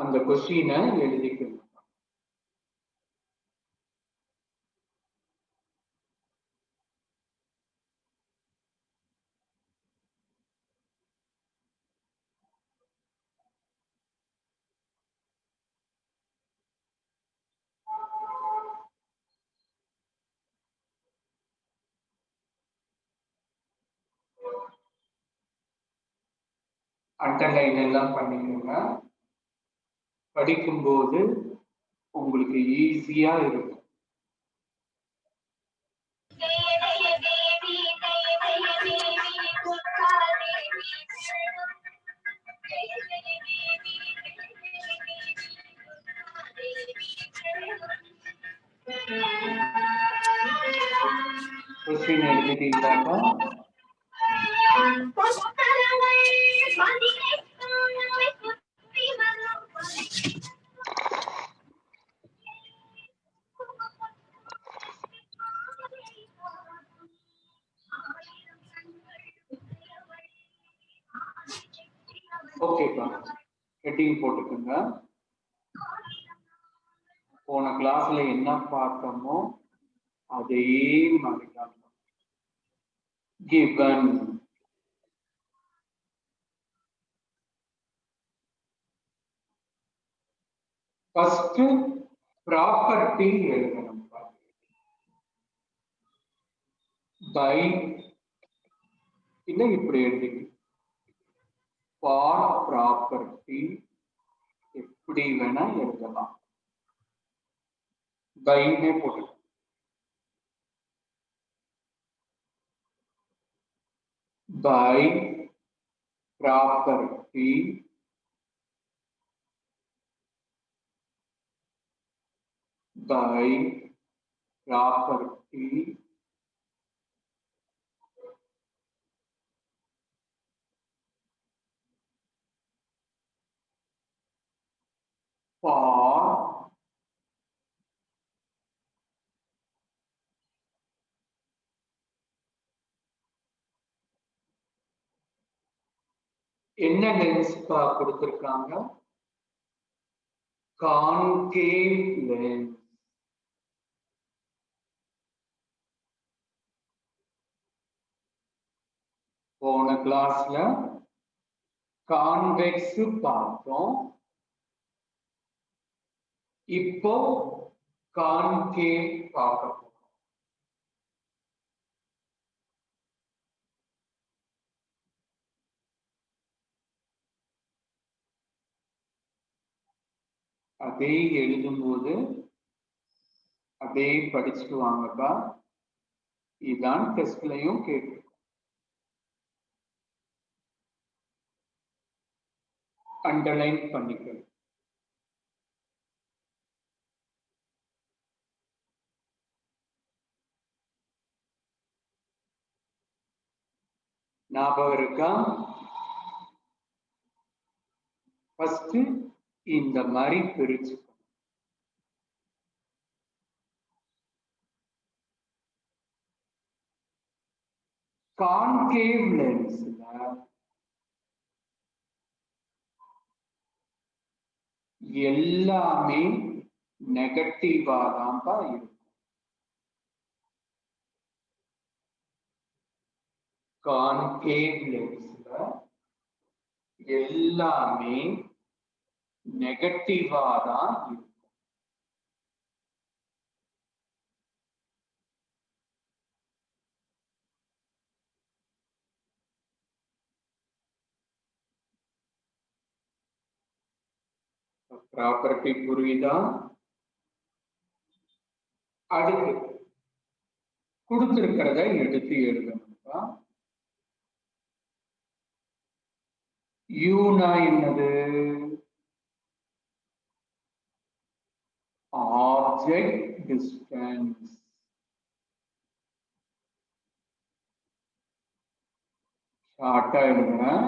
அந்த கொஸ்டினை எழுதிக்கணும். அண்டர்லைன் எல்லாம் பண்ணிக்கோங்க. படிக்கும்போது உங்களுக்கு ஈஸியா இருக்கும். கொஸ்டின் எழுதிட்டீங்களாக்கா? ஓகேப்பா, ஹெட்டிங் போட்டுக்கோங்க. போன கிளாஸ்ல என்ன பார்த்தோமோ அதே மாதிரி தான். given ஃபர்ஸ்ட் ப்ராப்பர்ட்டி எழுதணும். பை இல்ல இப்படி எழுதி ஃபார் ப்ராப்பர்ட்டி எப்படி வேணா எழுதலாம். பைனே போட்டு by property for என்ன லென்ஸ் கொடுத்திருக்காங்க? Concave lens. போன கிளாஸ்ல கான்வெக்ஸ் பார்த்தோம். இப்போ கான்கேவ் பார்க்க போறோம். அதே எழுதும்போது அதே படிச்சுட்டு வாங்கப்பா. இதான் டெஸ்ட்லயும் கேட்டு. அண்டர்லைன் பண்ணிக்கணும். ஞாபகம் இருக்கா? ஃபர்ஸ்ட் இந்த மாதிரி பிரிச்சு கான்கேவ் லென்ஸ்ல எல்லாமே நெகட்டிவா தான்ப்பா இருக்கும். கான்கேவ் லென்ஸ்ல எல்லாமே நெகட்டிவா தான் இருக்கும். ப்ராப்பர்ட்டி புரியுதா? அடுத்து கொடுத்திருக்கிறத எடுத்து எழுதணும்ப்பா. யூனா என்னது? Object distance. ஷார்ட்டா எழுதுறேன்.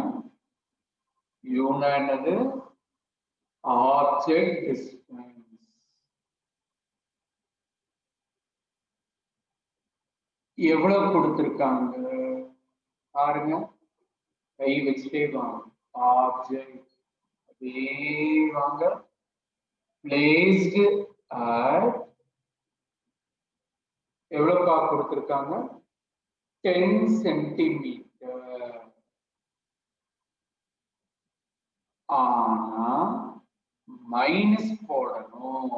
யூனா என்னது? Object distance. எவ்வளவு கொடுத்திருக்காங்க பாருங்க. கை வச்சுட்டே வாங்க. ஆப்ஜெக்ட் வாங்க placed at எவ்வளவுப்பா கொடுத்திருக்காங்க 10 சென்டிமீட்டர். ஆனா மைனஸ் போடணும்.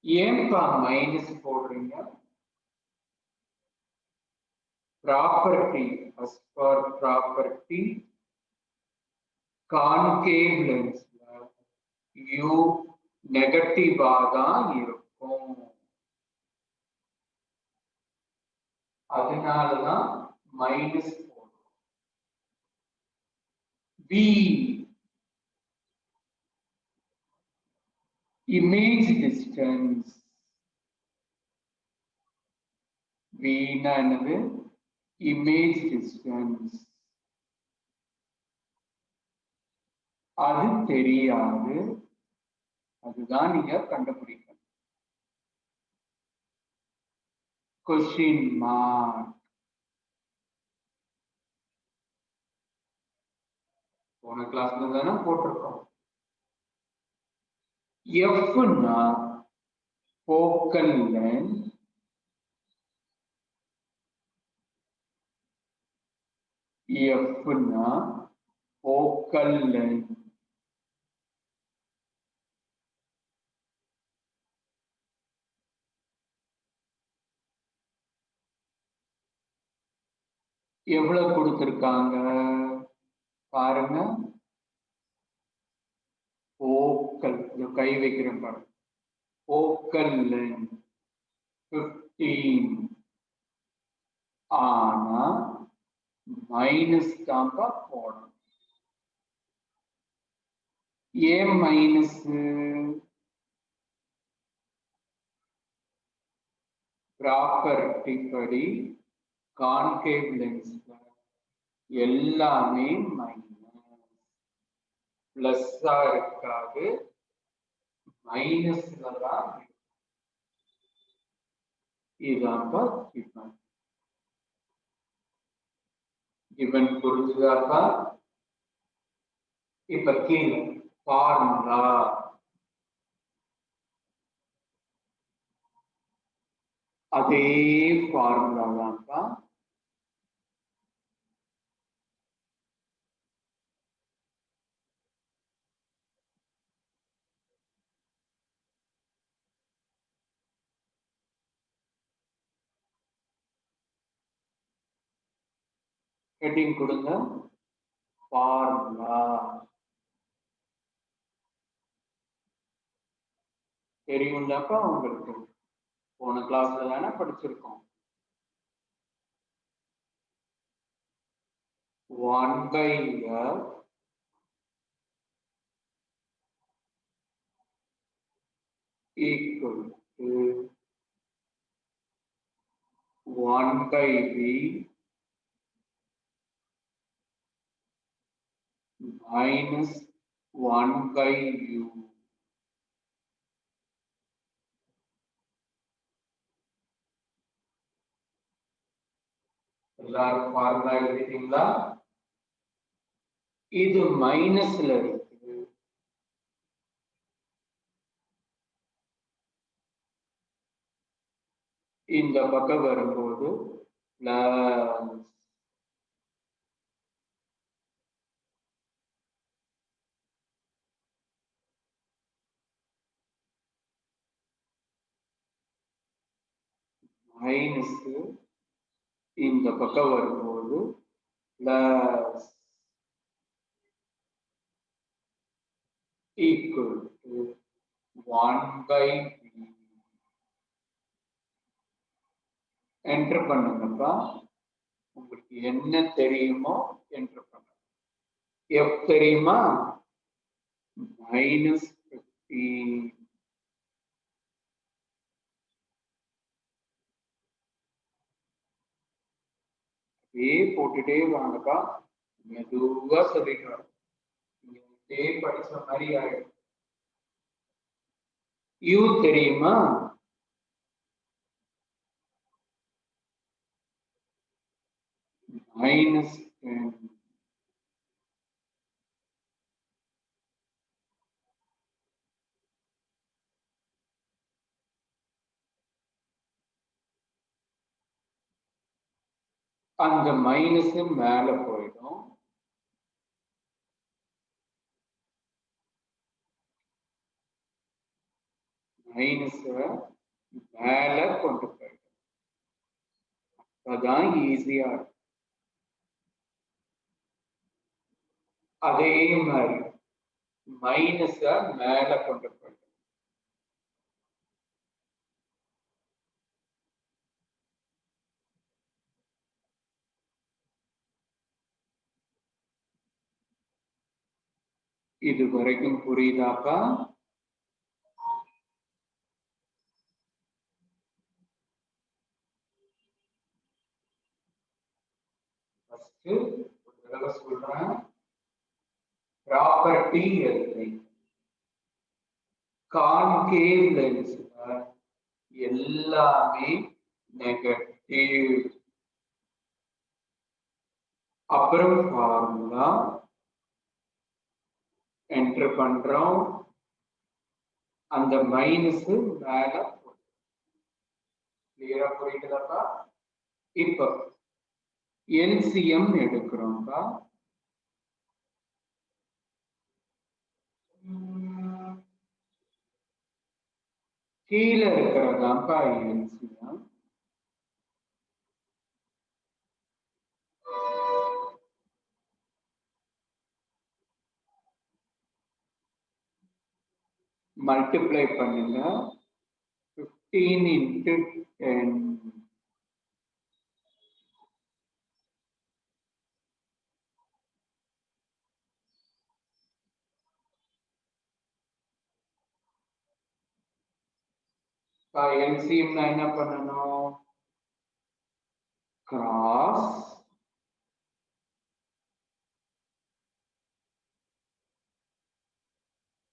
ஏன்பா மைனஸ் போடுறீங்க? Property, as per property concave லென்ஸ்ல u நெகட்டிவா தான் இருக்கும். அதனாலதான் மைனஸ் போடுறோம். V image distance. V னா என்னது? image distance. அது தெரியாது, அதுதான் நீங்க கண்டுபிடிக்கணும். question mark. போன கிளாஸ்ல தானே போட்டிருக்கோம். F னா focal length, F னா focal length. எவ்வளவு கொடுத்திருக்காங்க பாருங்க. focal, கை வைக்கிறேன் பாருங்க. focal length 15. ஆனா மைனஸ் தான்ப்பா போடணும். ஏன் மைனஸ்? ப்ராப்பர்ட்டி படி கான்கேவ் லென்ஸ்ல எல்லாமே மைனஸ், பிளஸ்ஸா இருக்காது, மைனஸ்ல தான் இருக்கும். இதாப்பா கிவன். கிவன் புரிஞ்சுதாப்பா? இப்ப கீழே ஃபார்முலா. அதே ஃபார்முலா தான்ப்பா. ஹெட்டிங் கொடுங்க, ஃபார்முலா. தெரியும்லப்பா உங்களுக்கு? போன கிளாஸ்ல தானே படிச்சிருக்கோம். 1/f equal to 1/v minus 1/u. எல்லாரும் ஃபார்முலா எழுதிட்டீங்களா? இது மைனஸ்ல இருக்கு, இந்த பக்கம் வரும்போது பிளஸ். மைனஸ் இந்த பக்கம் வரும்போது plus equal to 1/v. Enter பண்ணுங்கப்பா. உங்களுக்கு என்ன தெரியுமோ என்டர் பண்ணுங்க. F தெரியுமா? -15. அப்படியே போட்டுட்டே வாங்கப்பா. மெதுவா சொல்லிட்டு வர, படிச்ச மாதிரி ஆயிடும். U தெரியுமா? -10 அந்த மைனஸ் மேல போயிடும். மைனஸ் மேல கொண்டு போயிடும். அதான் ஈஸியா இருக்கும். அதே மாதிரி மைனஸ் மேல கொண்டு போயிடும். இது வரைக்கும் புரியுதாப்பா? ஃபர்ஸ்ட் ஒரு தடவை சொல்றேன். ப்ராப்பர்ட்டி எழுதுறேன். கான்கேவ் லென்ஸ்ல எல்லாமே நெகட்டிவ். அப்புறம் ஃபார்முலா என்டர் பண்றோம். அந்த மைனஸ் மேல கிளியரா புரியுதுதாப்பா? இப்ப எல்சிஎம் எடுக்கிறோம்ப்பா. கீழே இருக்கிறதாப்பா எல்சிஎம். மல்டிப்ளை பண்ணுங்க. 15 into 10. எல்சிஎம் என்ன பண்ணணும்? கிராஸ்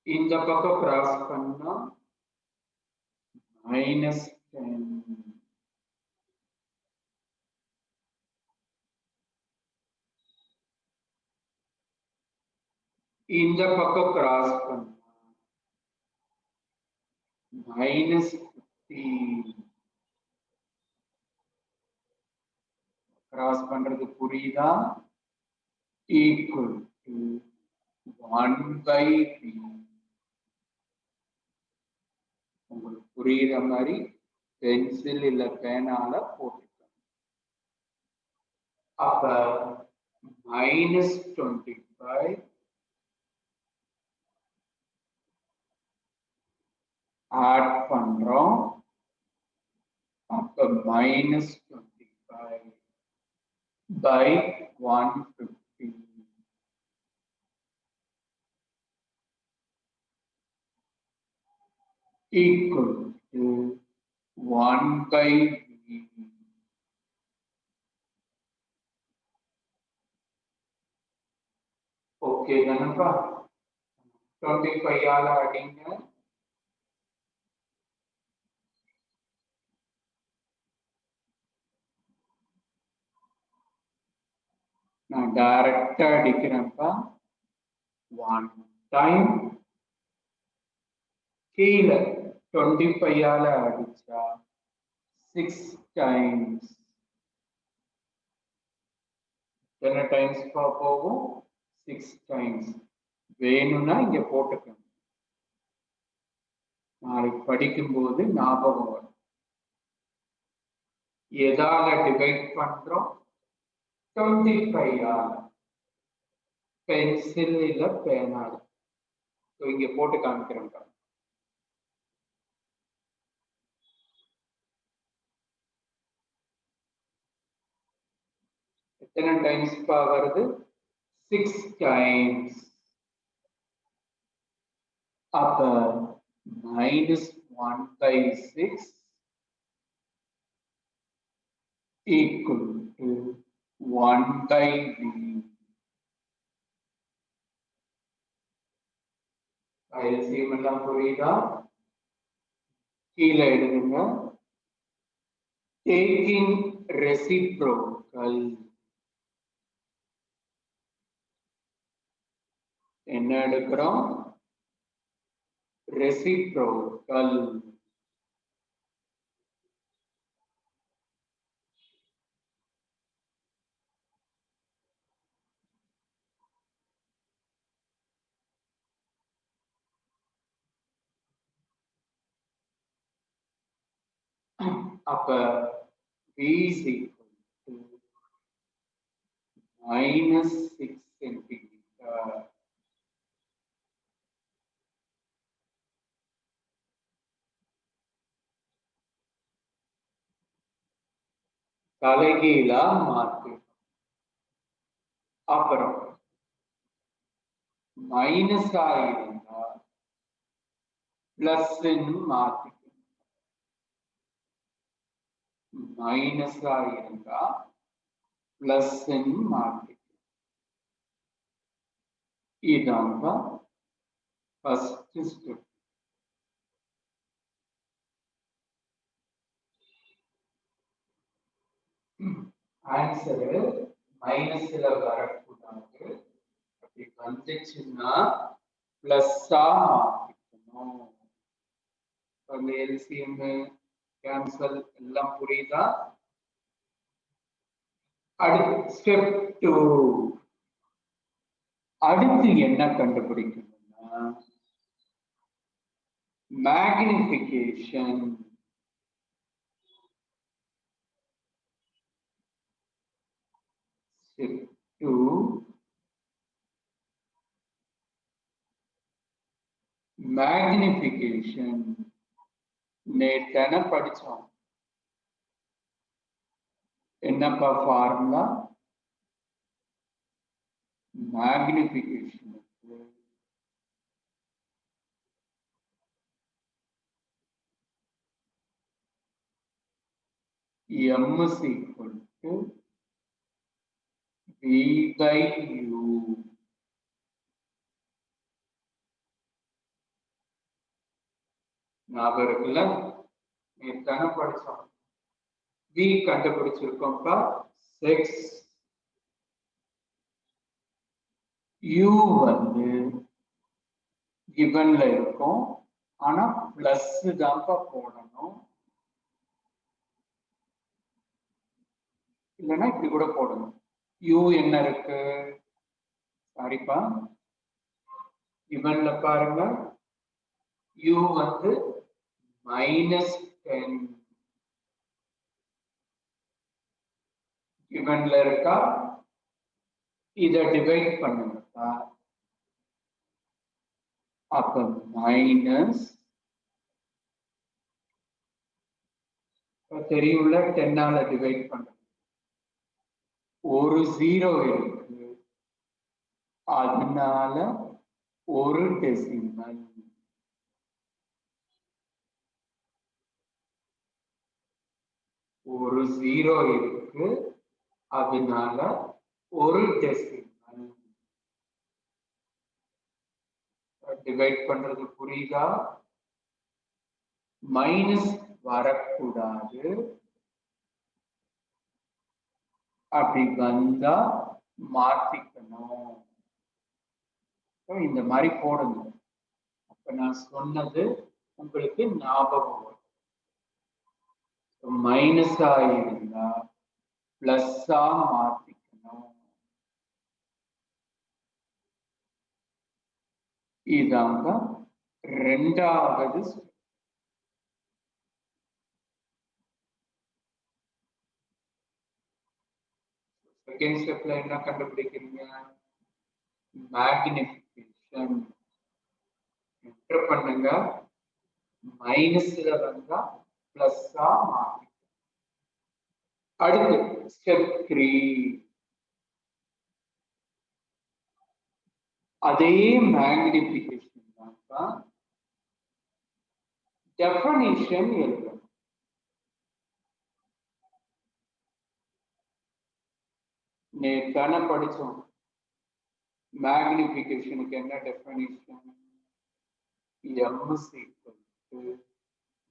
இந்த பக்கம் கிராஸ் பண்ணா -10. இந்த பக்கம் கிராஸ் பண்ணா -15. கிராஸ் பண்றது புரியுதா? Equal to 1/b. உங்களுக்கு புரியுற மாதிரி பென்சில் இல்ல பேனால போட்டுக்கணும். அப்ப -25 ஆட் பண்றோம். அப்ப -25 by 150 equal to 1/b. Okay தானப்பா? 25 ஆல அடிங்க. நான் டைரக்டா அடிக்கிறேன்ப்பா. 1 டைம் கீழே 25 ஆல அடிச்சா 6 டைம்ஸ். எத்தனை டைம்ஸ் போகும்? 6 டைம்ஸ். வேணும்னா இங்க போட்டுக்கணும். நாளைக்கு படிக்கும்போது ஞாபகம் வரும். எதால டிவைட் பண்றோம்? 25 ஆல. பென்சில் இல்ல பேனால. இங்க போட்டு காமிக்கிறேன். எத்தனை டைம்ஸ் வருது? 6 டைம்ஸ். அப்ப -1/6 equal to 1/b. எல்சிஎம் எல்லாம் புரியுதா? கீழே எழுதுங்க. டேக்கிங் ரெசிப்ரோக்கல் என்ன எடுக்கிறோம்? ரெசிப்ரோக்கல். அப்ப V is equal to -6 centimeter. தலைகீழா மாத்து. அப்புறம் மைனஸா இருந்தா பிளஸ் மாத்திக்கணும். மைனஸா இருந்தா பிளஸ் மாத்திக்கணும். இதாங்க ஃபர்ஸ்ட் ஸ்டெப். ஆன்சரு மைனஸ்ல வரக்கூடாது. அப்படி வந்துச்சுன்னா பிளஸ்ஸா மாத்திக்கணும். அந்த எல்சிஎம் கேன்சல் எல்லாம் புரியுதா? அடுத்து ஸ்டெப் 2. அடுத்து என்ன கண்டுபிடிக்கணும்னா மேக்னிஃபிகேஷன். Step 2 magnification. நேற்று படிச்சோம். என்னப்பா formula? மேக்னிஃபிகேஷனுக்கு M is equal to V by U. ஞாபகம் இருக்குல்ல? நேற்று படிச்சோம். V கண்டுபிடிச்சிருக்கோம்ப்பா 6. U வந்து கிவன்ல இருக்கும். ஆனா பிளஸ் தான்ப்பா போடணும். இல்லைன்னா இப்படி கூட போடணும். U என்ன இருக்கு? சாரிப்பா, கிவன்ல பாருங்க. U வந்து -10 கிவன்ல இருக்கா? இதை டிவைட் பண்ணுங்கப்பா. அப்ப மைனஸ் தெரியும்ல, 10ஆல டிவைட் பண்ண ஒரு 0 இருக்கு, அதனால ஒரு டெசிமல். ஒரு 0 இருக்கு, அதனால ஒரு டெசிமல். டிவைட் பண்றது புரியுதா? மைனஸ் வரக்கூடாது. அப்படி வந்தா மாத்திக்கணும். இந்த மாதிரி போடுங்க. அப்ப நான் சொன்னது உங்களுக்கு ஞாபகம் வரும். மைனஸா இருந்தா பிளஸ்ஸா மாத்திக்கணும். இதாங்க ரெண்டாவது. செகண்ட் ஸ்டெப்ல என்ன கண்டுபிடிக்கிறீங்க? மேக்னிஃபிகேஷன். என்டர் பண்ணுங்க. மைனஸ்ல வந்தா பிளஸ்ஸா மாத்தி. அடுத்து ஸ்டெப் 3. அதே மேக்னிஃபிகேஷன் தான் டெஃபனிஷன் எழுதணும். நேற்று படிச்சோம். மேக்னிஃபிகேஷனுக்கு என்ன definition? M is equal to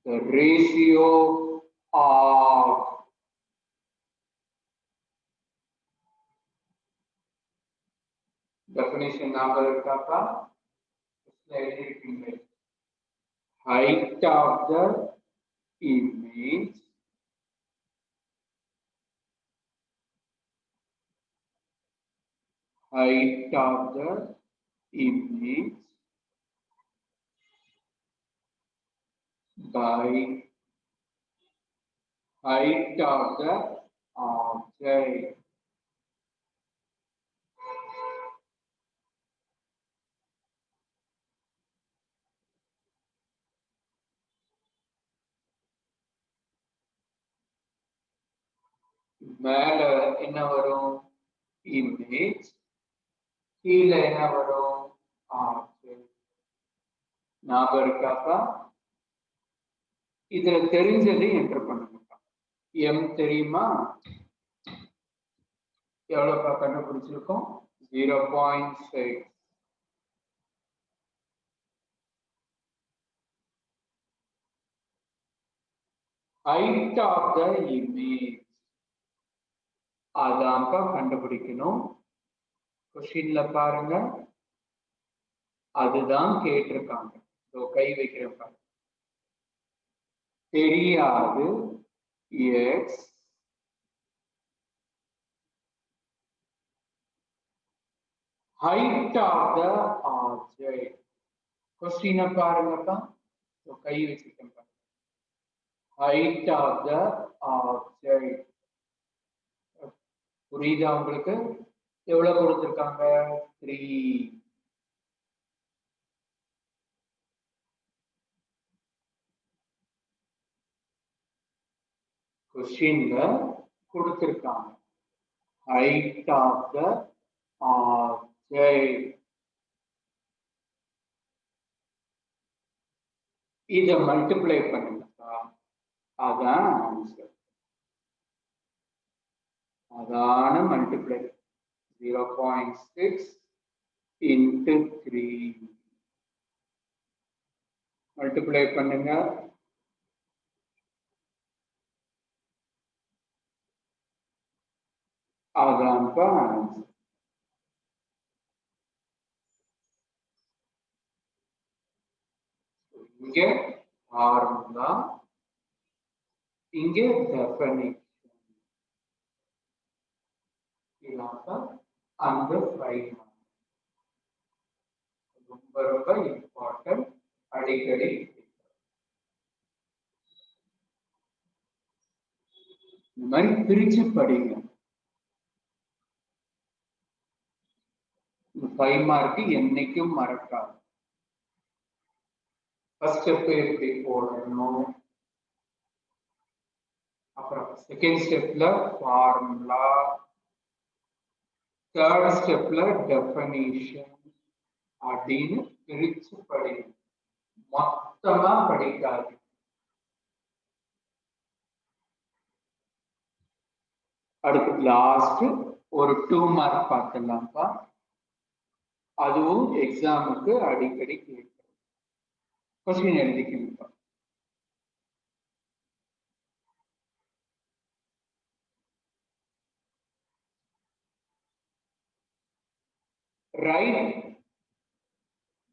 the ratio of definition ஞாபகம் இருக்காப்பா? எழுதிருக்கீங்க. Height of the image by height of the object. மேல என்ன வரும்? இமேஜ். கீழே என்ன வரும்? ஆப்ஜெக்ட். ஞாபகம் இருக்காப்பா? இதுல தெரிஞ்சது என்டர் பண்ணுங்க. எம் தெரியுமா? எவ்வளவுப்பா கண்டுபிடிச்சிருக்கோம்? 0.6. height of the image. அதான்ப்பா கண்டுபிடிக்கணும். கொஸ்டின்ல பாருங்க, அதுதான் கேட்டிருக்காங்க. கை வைக்கிறப்ப தெரியாது. X height of the object. கொஸ்டினை பாருங்கப்பா, கை வச்சுக்கேன். height of the object. புரியுதா உங்களுக்கு? எவ்வளவு கொடுத்திருக்காங்க? 3. கொஸ்டின்ல கொடுத்திருக்காங்க height of the object. இத மல்டிப்ளை பண்ணுங்கப்பா, அதான் ஆன்சர். அதான மல்டிப்ளை. 0.6 into 3. மல்டிப்ளை பண்ணுங்க. அதான்ப்பா ஆன்சர். இங்க ஃபார்முலா, இங்க டெஃபினிஷன். இதான் அந்த ஃபைல். ரொம்ப ரொம்ப இம்பார்ட்டன்ட். அடிக்கடி இந்த மாதிரி பிரிச்சு படிங்க. 5 மார்க் என்னைக்கும் மறக்காது. ஃபர்ஸ்ட் ஸ்டெப் எப்படி போடணும், அப்புறம் செகண்ட் ஸ்டெப்ல ஃபார்முலா, தேர்ட் ஸ்டெப்ல டெஃபினிஷன் அப்படின்னு பிரிச்சு படிங்க. மொத்தமா படிக்காது. அடுத்து லாஸ்ட் ஒரு 2 மார்க் பார்த்துடலாம்ப்பா. அதுவும் எக்ஸாமுக்கு அடிக்கடி கேட்கும். Question எழுதிக்கணும்ப்பா.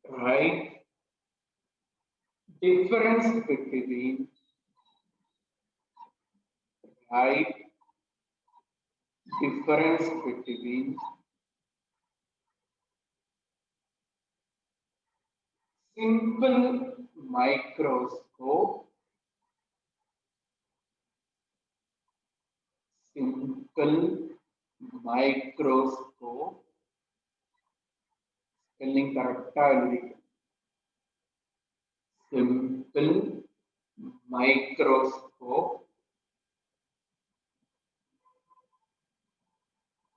Write difference between simple microscope, spelling correct எழுதிக்க. simple microscope,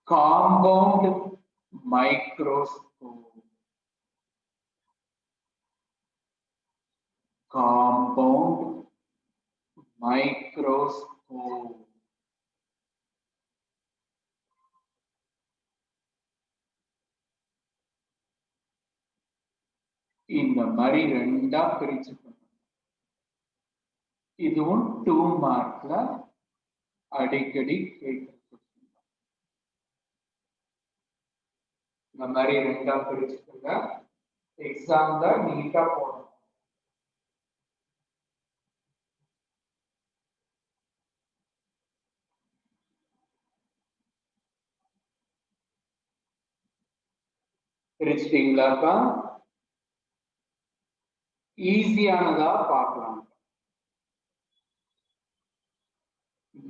compound microscope, இந்த மாதிரி ரெண்டா பிரிச்சுக்கணும். இதுவும் 2 மார்க்ல அடிக்கடி கேட்கணும். இந்த மாதிரி ரெண்டா பிரிச்சுக்கோங்க. எக்ஸாம்ல நீட்டா போடணும். பிரிச்சிட்டீங்களாப்பா? ஈஸியானதா பார்க்கலாம்.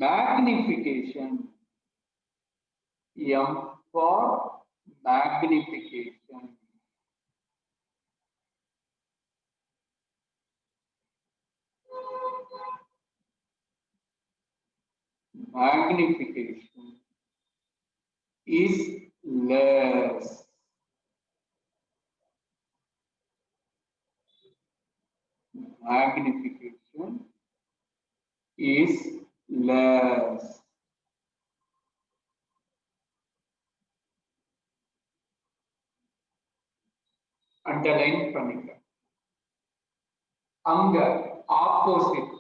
magnification. M for magnification. Magnification is less. Magnification is less. Underline பண்ணிக்க. அங்க opposite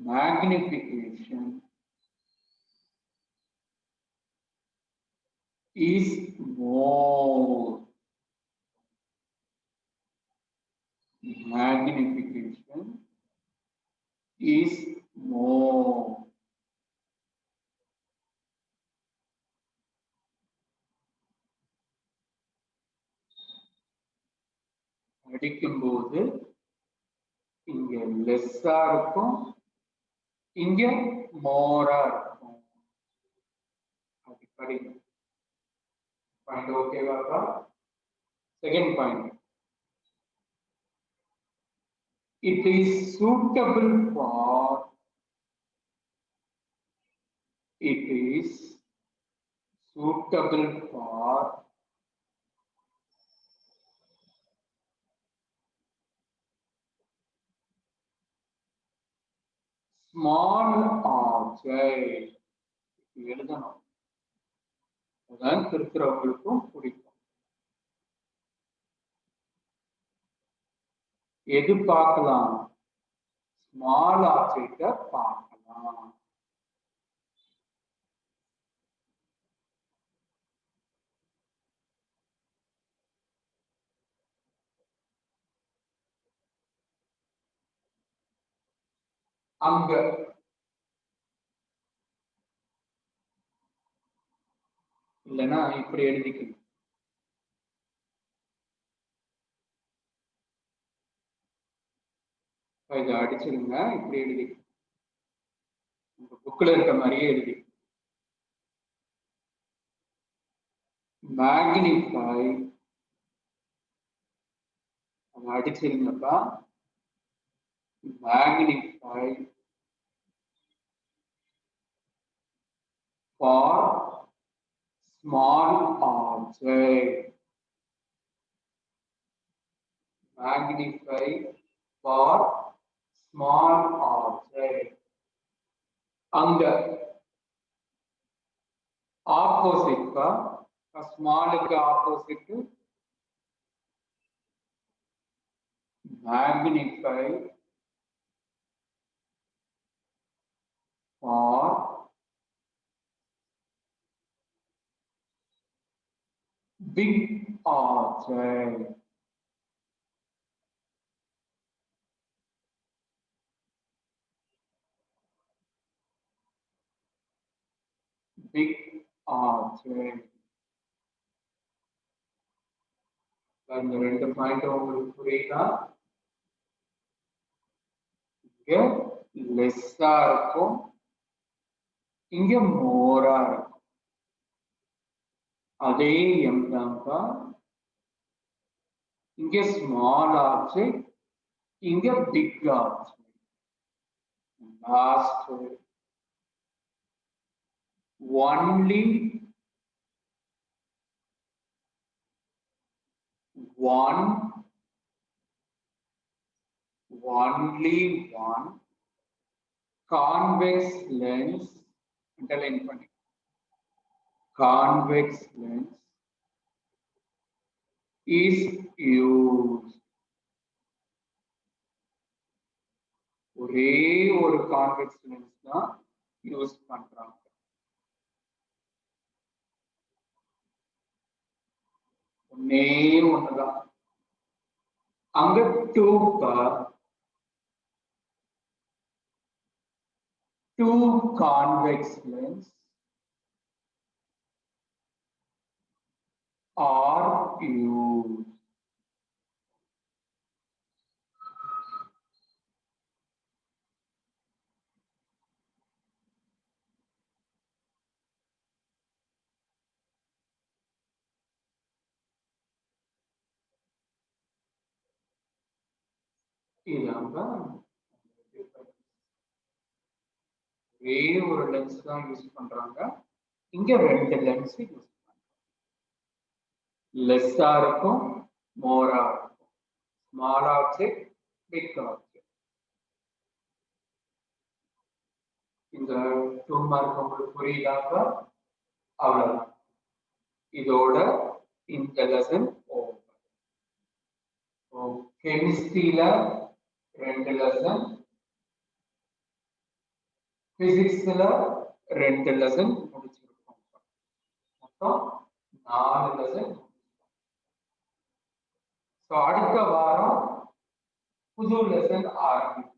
magnification is more. Magnification is more. அடிக்கும்போது இங்க லெஸ்ஸா இருக்கும், இங்க மோரா இருக்கும். அப்படி பாயிண்ட் ஓகேவாப்பா? Second point, it is suitable for, it is suitable for small object. எழுதணும், அதான் திருக்கிறவங்களுக்கும் பிடிக்கும். எது பார்க்கலாம்? ஸ்மால் ஆப்ஜெக்ட பார்க்கலாம். அங்க இல்லைன்னா இப்படி எழுதிக்கணும். இதை அடிச்சிருங்க, இப்படி எழுதி உங்க புக்ல இருக்க மாதிரியே எழுதி. மேக்னிஃபை, அதை அடிச்சிருங்கப்பா. Magnify for small object. Magnify for small object. அங்க ஆப்போசிட் பா, ஸ்மாலுக்கு opposite magnify for big object. Big object. இந்த ரெண்டு பாயிண்ட் உங்களுக்கு புரியுதா? இங்க லெஸ்ஸா இருக்கும், இங்க மோரா இருக்கும். அதே எம் தான்ப்பா. இங்க ஸ்மால் ஆப்ஜெக்ட், இங்க big object. Last only one, only one convex lens, underline பண்ணி, convex lens is used. ஒரே ஒரு convex lens தான் யூஸ் பண்றாங்க. ஒன்னே ஒண்ணுதான். அங்க two convex lens are used. இதாங்க ஒரே ஒரு லென்ஸ் தான் யூஸ் பண்றாங்க. இங்க 2 லென்ஸ் யூஸ் பண்றாங்க. லெஸ்ஸா இருக்கும், மோரா இருக்கும். Small object, big object. இந்த 2 மார்க் உங்களுக்கு புரியுதாங்க? அவ்வளவுதான். இதோட இந்த லெசன் ஓவர். கெமிஸ்ட்ரியில 2 லெசன், பிசிக்ஸ்ல 2 லெசன் முடிச்சிருக்கோம். மொத்தம் 4 லெசன். அடுத்த வாரம் புது லெசன் ஆரம்பிக்கும்.